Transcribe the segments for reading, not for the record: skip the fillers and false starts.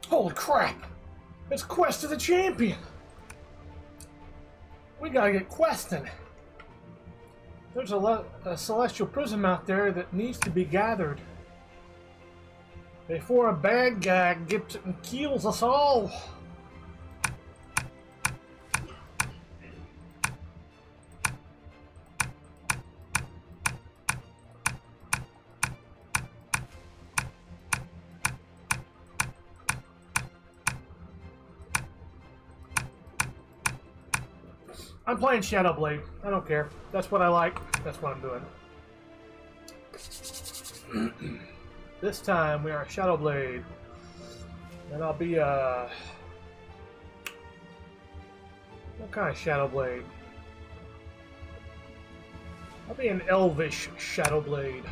Holy crap! It's Quest of the Champion! We gotta get questing. There's a celestial prism out there that needs to be gathered before a bad guy gets it and kills us all. I'm playing Shadow Blade. I don't care. That's what I like. That's what I'm doing. This time we are Shadow Blade. And I'll be what kind of Shadow Blade? I'll be an elvish Shadow Blade.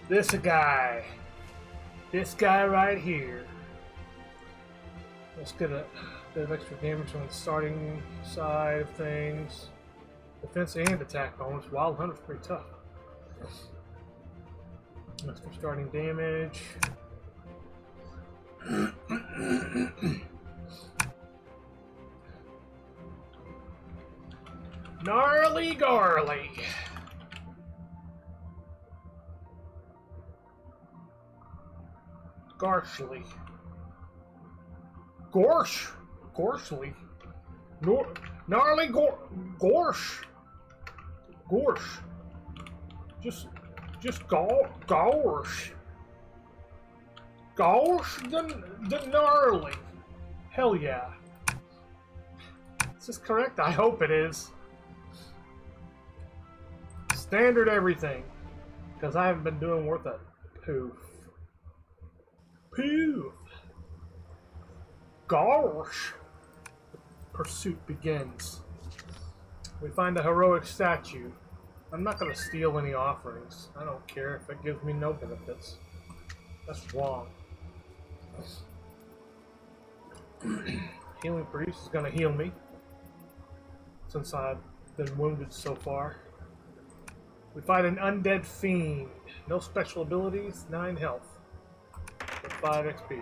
This guy. This guy right here. Let's get a bit of extra damage on the starting side of things. Defense and attack bonus. Wild Hunter's pretty tough. Extra starting damage. Gnarly Garly. Garshly. Gawrsh. Gawrshly. Gnarly Gawrsh. Gawrsh. Just Gawrsh. Gawrsh the gnarly. Hell yeah. Is this correct? I hope it is. Standard everything. Because I haven't been doing worth a poof. Poof. Gawrsh. Pursuit begins. We find a heroic statue. I'm not going to steal any offerings. I don't care if it gives me no benefits. That's wrong. Healing Priest is going to heal me, since I've been wounded so far. We fight an undead fiend. No special abilities, 9 health. With 5 XP.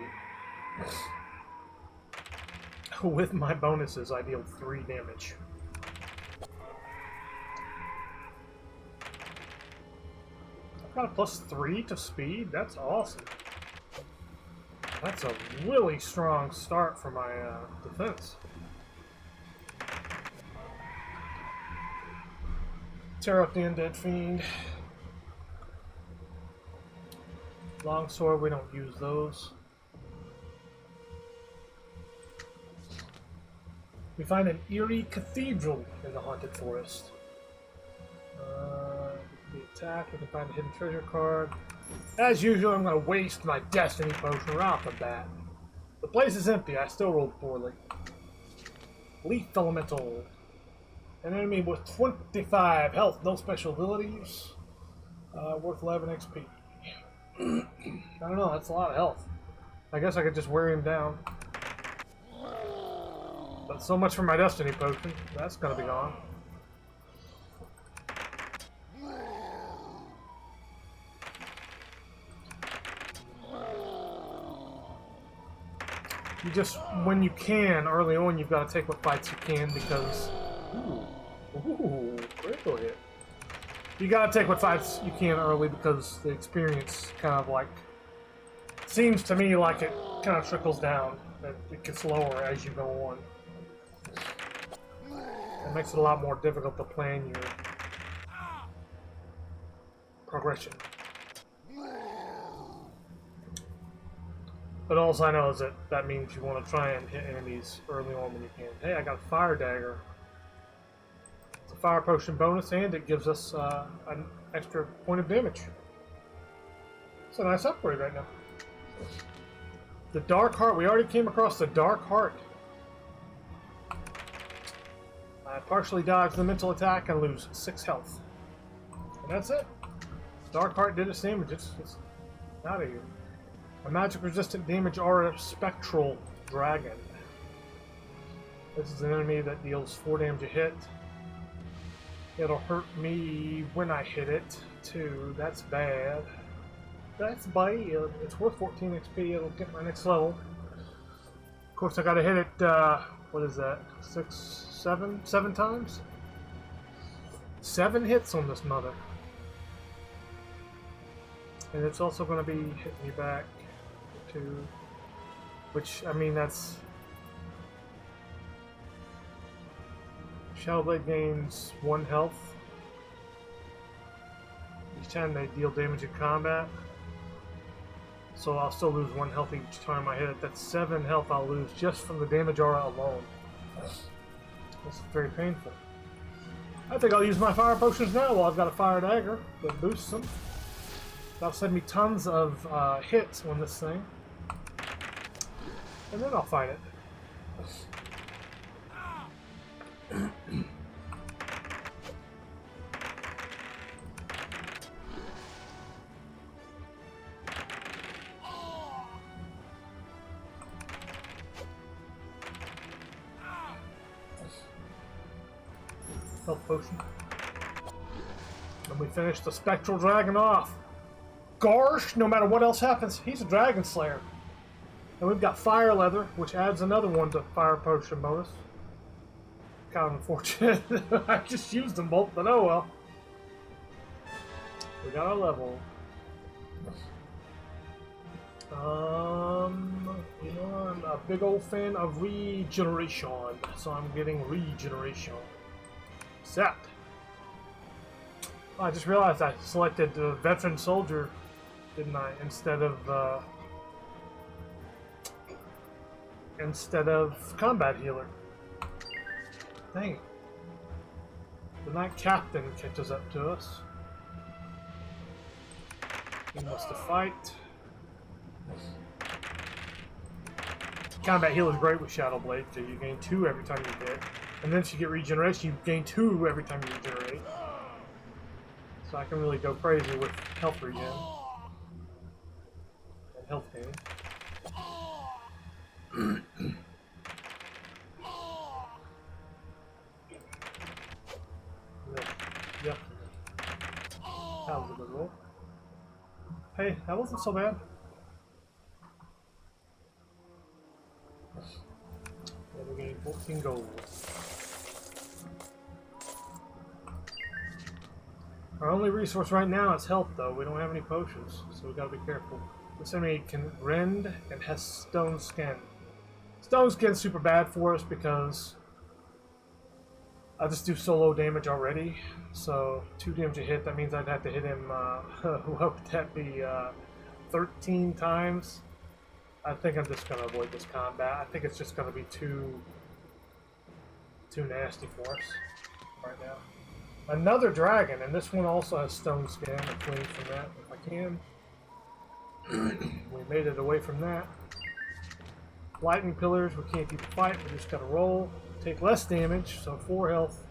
With my bonuses, I deal 3 damage. I've got a +3 to speed. That's awesome. That's a really strong start for my defense. Tear up the undead fiend. Longsword, we don't use those. We find an eerie cathedral in the haunted forest. The attack, we can find a hidden treasure card. As usual, I'm going to waste my destiny potion right off the bat. The place is empty, I still rolled poorly. Leaf Elemental. An enemy with 25 health, no special abilities. Worth 11 XP. I don't know, that's a lot of health. I guess I could just wear him down. But so much for my destiny potion. That's gonna be gone. You just, when you can, early on, you've got to take what fights you can because... Ooh, critical hit. You gotta take what fights you can early because the experience kind of like... Seems to me like it kind of trickles down. It gets lower as you go on. It makes it a lot more difficult to plan your progression. But all I know is that means you want to try and hit enemies early on when you can. Hey, I got a fire dagger. It's a fire potion bonus, and it gives us an extra point of damage. It's a nice upgrade right now. The Dark Heart. We already came across the Dark Heart. I partially dodge the mental attack and lose 6 health. And that's it. Dark Heart did its damage. It's out of here. A magic resistant damage aura spectral dragon. This is an enemy that deals 4 damage a hit. It'll hurt me when I hit it too. That's bad. That's by it's worth 14 XP. It'll get my next level. Of course, I gotta hit it. What is that? 7 times? 7 hits on this mother. And it's also going to be hitting me back to, which, I mean, that's... Shadow Blade gains 1 health each time they deal damage in combat. So I'll still lose 1 health each time I hit it. That's 7 health I'll lose just from the damage aura alone. That's very painful. I think I'll use my fire potions now while I've got a fire dagger that boosts them. That'll send me tons of hits on this thing. And then I'll fight it. Health potion. And we finish the Spectral Dragon off. Gawrsh, no matter what else happens, he's a Dragon Slayer. And we've got Fire Leather, which adds another one to Fire Potion bonus. Kind of unfortunate. I just used them both, but oh well. We got our level. You know, I'm a big old fan of regeneration, so I'm getting regeneration. Set. I just realized I selected the veteran soldier, didn't I? Instead of combat healer. Dang it. The Knight Captain catches up to us. He wants to fight. Combat healer is great with Shadow Blade because you gain 2 every time you hit. And then if you get regeneration, you gain 2 every time you regenerate. So I can really go crazy with health regen. And health gain. Yeah. That was a good roll. Hey, that wasn't so bad. And we gained 14 gold. Our only resource right now is health, though. We don't have any potions, so we gotta be careful. This enemy can rend and has stone skin. Stone skin's super bad for us because I just do so low damage already. So 2 damage a hit, that means I'd have to hit him, what would that be, 13 times? I think I'm just gonna avoid this combat. I think it's just gonna be too nasty for us right now. Another dragon, and this one also has stone skin. I'm fleeing from that if I can. We made it away from that. Lightning pillars, we can't keep the fight, we just gotta roll. Take less damage, so 4 health.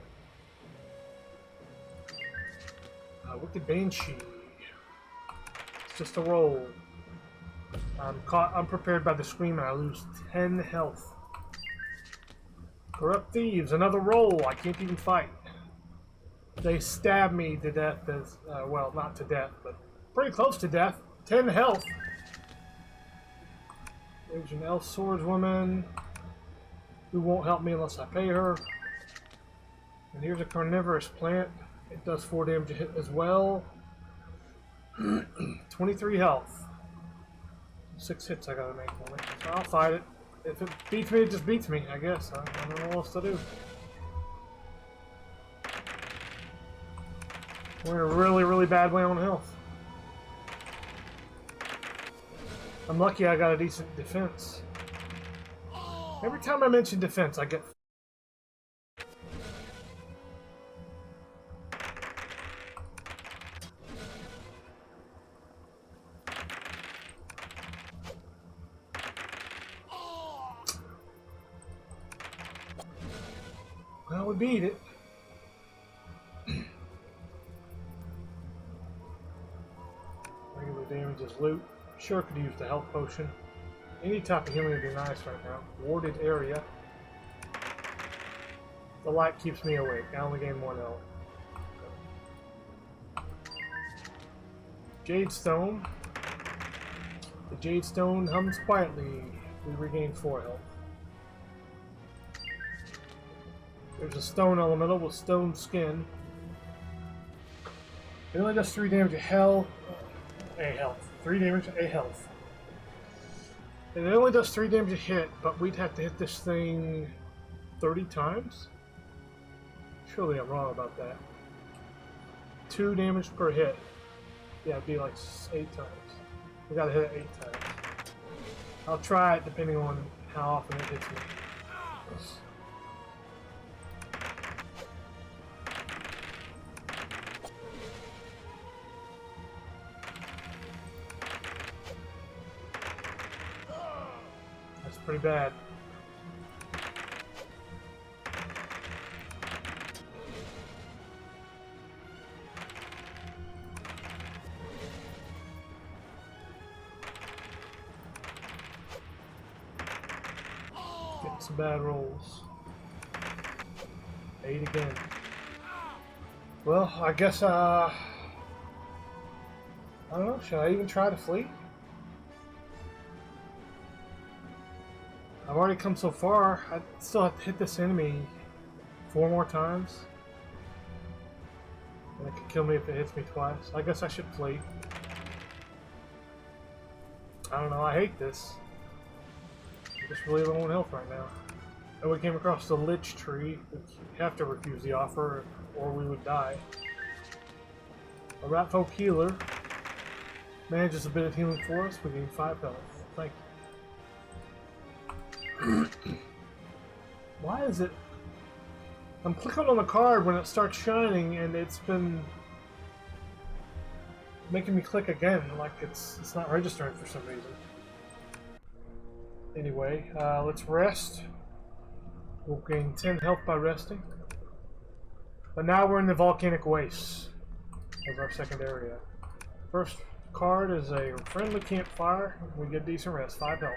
Wicked Banshee. It's just a roll. I'm prepared by the scream and I lose 10 health. Corrupt Thieves, another roll. I can't even fight. They stab me to death as, well, not to death, but pretty close to death. 10 health. There's an elf swordswoman who won't help me unless I pay her. And here's a carnivorous plant. It does 4 damage a hit as well. 23 health. 6 hits I gotta make on it. So I'll fight it. If it beats me, it just beats me, I guess. I don't know what else to do. We're in a really, really bad way on health. I'm lucky I got a decent defense. Every time I mention defense, I get... Well, we beat it. Regular damage is loot. Sure could use the health potion. Any type of healing would be nice right now. Warded area. The light keeps me awake. I only gain 1 health. Jade Stone. The Jade Stone hums quietly. We regain 4 health. There's a stone elemental with stone skin. It only does 3 damage a health. 3 damage a health. And it only does 3 damage a hit, but we'd have to hit this thing 30 times? Surely I'm wrong about that. 2 damage per hit. Yeah, it'd be like 8 times. We gotta hit it 8 times. I'll try it depending on how often it hits me. That's pretty bad. Getting some bad rolls. 8 again. Well, I guess, I don't know, should I even try to flee? I've already come so far, I still have to hit this enemy 4 more times. And it could kill me if it hits me twice. I guess I should flee. I don't know, I hate this. I'm just really low on health right now. And we came across the Lich Tree. We have to refuse the offer or we would die. A Ratfolk healer manages a bit of healing for us. We gain 5 health. Thank you. Why is it... I'm clicking on the card when it starts shining and it's been making me click again like it's not registering for some reason. Anyway, let's rest. We'll gain 10 health by resting. But now we're in the volcanic wastes as our second area. First card is a friendly campfire. We get decent rest, 5 health.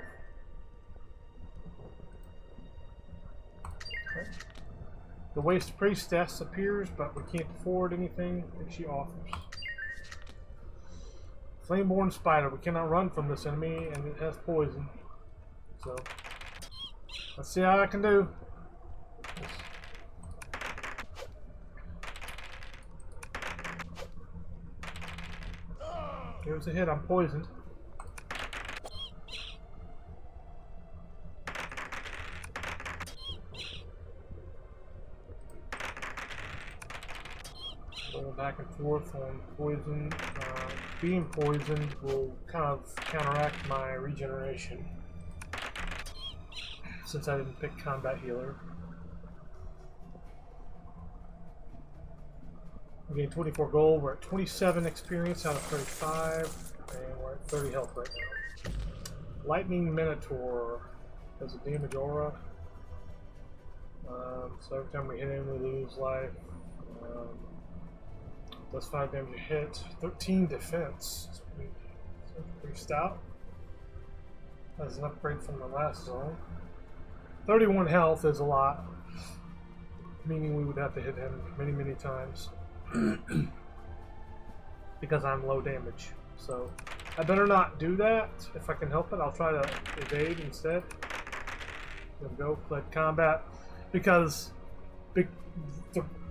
Okay. The Waste Priestess appears, but we can't afford anything that she offers. Flameborn Spider. We cannot run from this enemy, and it has poison. So, let's see how I can do. Give us a hit, I'm poisoned. Going back and forth on poison. Being poisoned will kind of counteract my regeneration. Since I didn't pick combat healer. We gain 24 gold, we're at 27 experience out of 35, and we're at 30 health right now. Lightning Minotaur has a damage aura. So every time we hit him, we lose life. Does 5 damage a hit, 13 defense. That's pretty stout. That's an upgrade from the last zone. 31 health is a lot, meaning we would have to hit him many, many times. Because I'm low damage. So I better not do that. If I can help it, I'll try to evade instead. There we go, played combat. Because the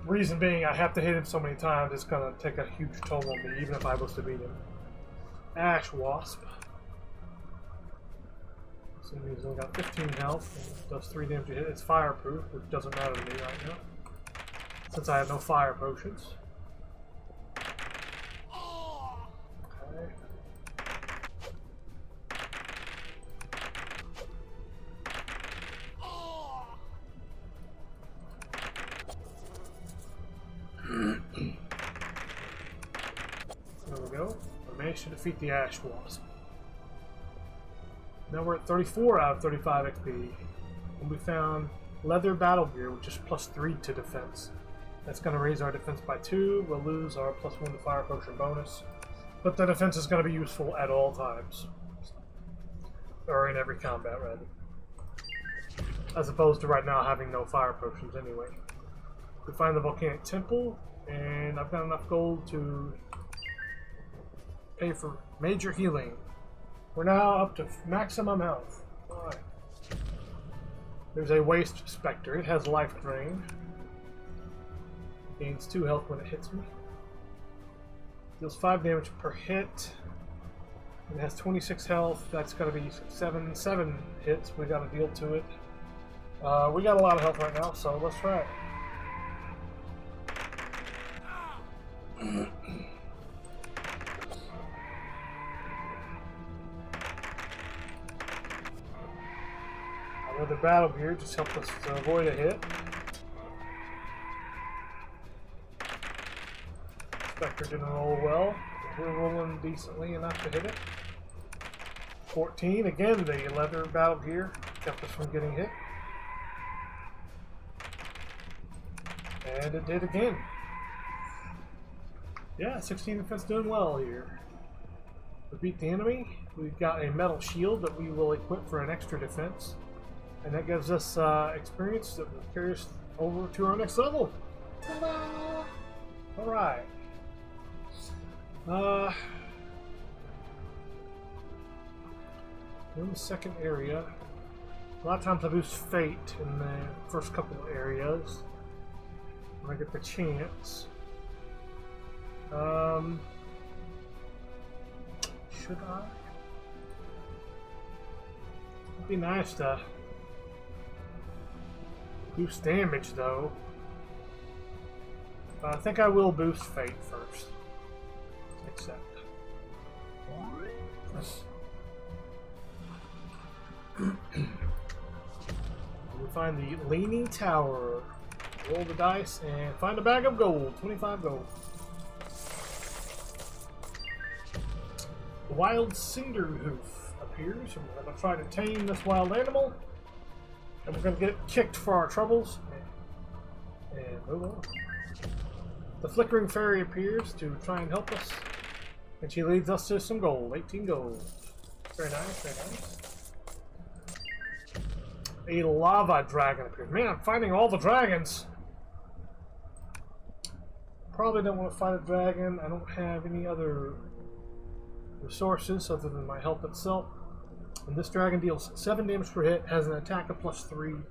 reason being I have to hit him so many times, it's going to take a huge toll on me, even if I was to beat him. Ash Wasp. So he's only got 15 health and does 3 damage a hit. It's fireproof, which doesn't matter to me right now, since I have no fire potions. Okay. There we go. I managed to defeat the Ash Wasp. Now we're at 34 out of 35 XP. And we found leather battle gear, which is +3 to defense. That's going to raise our defense by 2. We'll lose our +1 to fire potion bonus. But the defense is going to be useful at all times. Or in every combat, rather. As opposed to right now having no fire potions anyway. We find the volcanic temple, and I've got enough gold to pay for major healing. We're now up to maximum health. Alright. There's a waste specter. It has life drain. Gains 2 health when it hits me. Deals 5 damage per hit. It has 26 health. That's going to be 7 hits. We got to deal to it. We got a lot of health right now, so let's try it. Another battle here just helped us to avoid a hit. Spectre didn't roll well. We're rolling decently enough to hit it. 14. Again, the leather battle gear kept us from getting hit. And it did again. Yeah, 16 defense doing well here. We beat the enemy. We've got a metal shield that we will equip for an extra defense. And that gives us experience that will carry us over to our next level. Ta-da! Alright. In the second area, a lot of times I boost fate in the first couple of areas when I get the chance. Should I? It'd be nice to boost damage though. I think I will boost fate first. Accept. We find the Leaning Tower. Roll the dice and find a bag of gold. 25 gold. The wild cinder hoof appears, and we're going to try to tame this wild animal. And we're going to get kicked for our troubles. And move on. The flickering fairy appears to try and help us. And she leads us to some gold. 18 gold. Very nice, very nice. A lava dragon appears. Man, I'm fighting all the dragons. Probably don't want to fight a dragon. I don't have any other resources other than my health itself. And this dragon deals 7 damage per hit, has an attack of +3,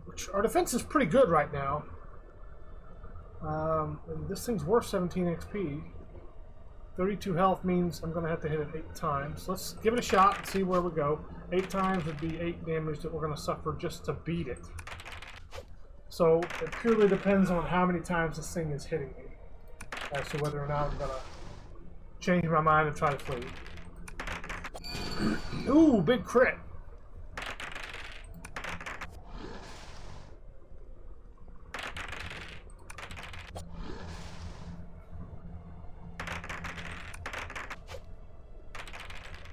which our defense is pretty good right now. And this thing's worth 17 XP. 32 health means I'm going to have to hit it 8 times. Let's give it a shot and see where we go. 8 times would be 8 damage that we're going to suffer just to beat it. So it purely depends on how many times this thing is hitting me as to whether or not I'm going to change my mind and try to flee. Ooh, big crit.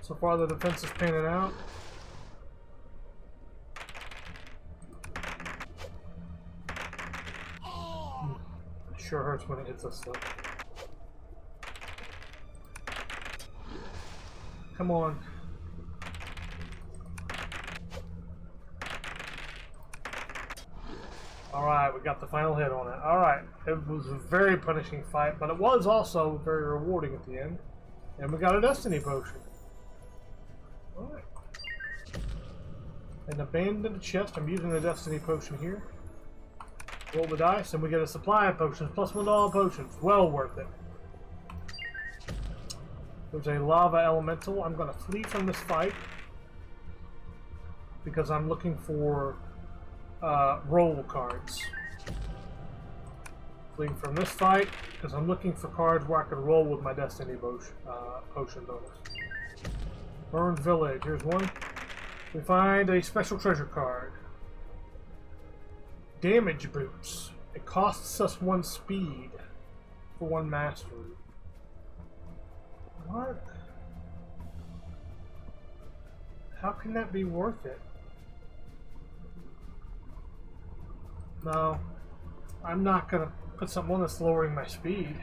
So far the defense is panning out. Sure hurts when it hits us though. Come on. Alright, we got the final hit on it. Alright, it was a very punishing fight, but it was also very rewarding at the end. And we got a destiny potion. Alright. An abandoned chest. I'm using the destiny potion here. Roll the dice and we get a supply of potions, +1 to all potions. Well worth it. There's a lava elemental. I'm going to flee from this fight because I'm looking for roll cards. Fleeing from this fight because I'm looking for cards where I can roll with my destiny potion bonus. Burned Village. Here's one. We find a special treasure card. Damage boots. It costs us 1 speed for 1 mastery. What? How can that be worth it? No. I'm not gonna put something on that's lowering my speed.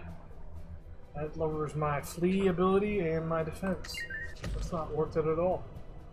That lowers my flee ability and my defense. It's not worth it at all.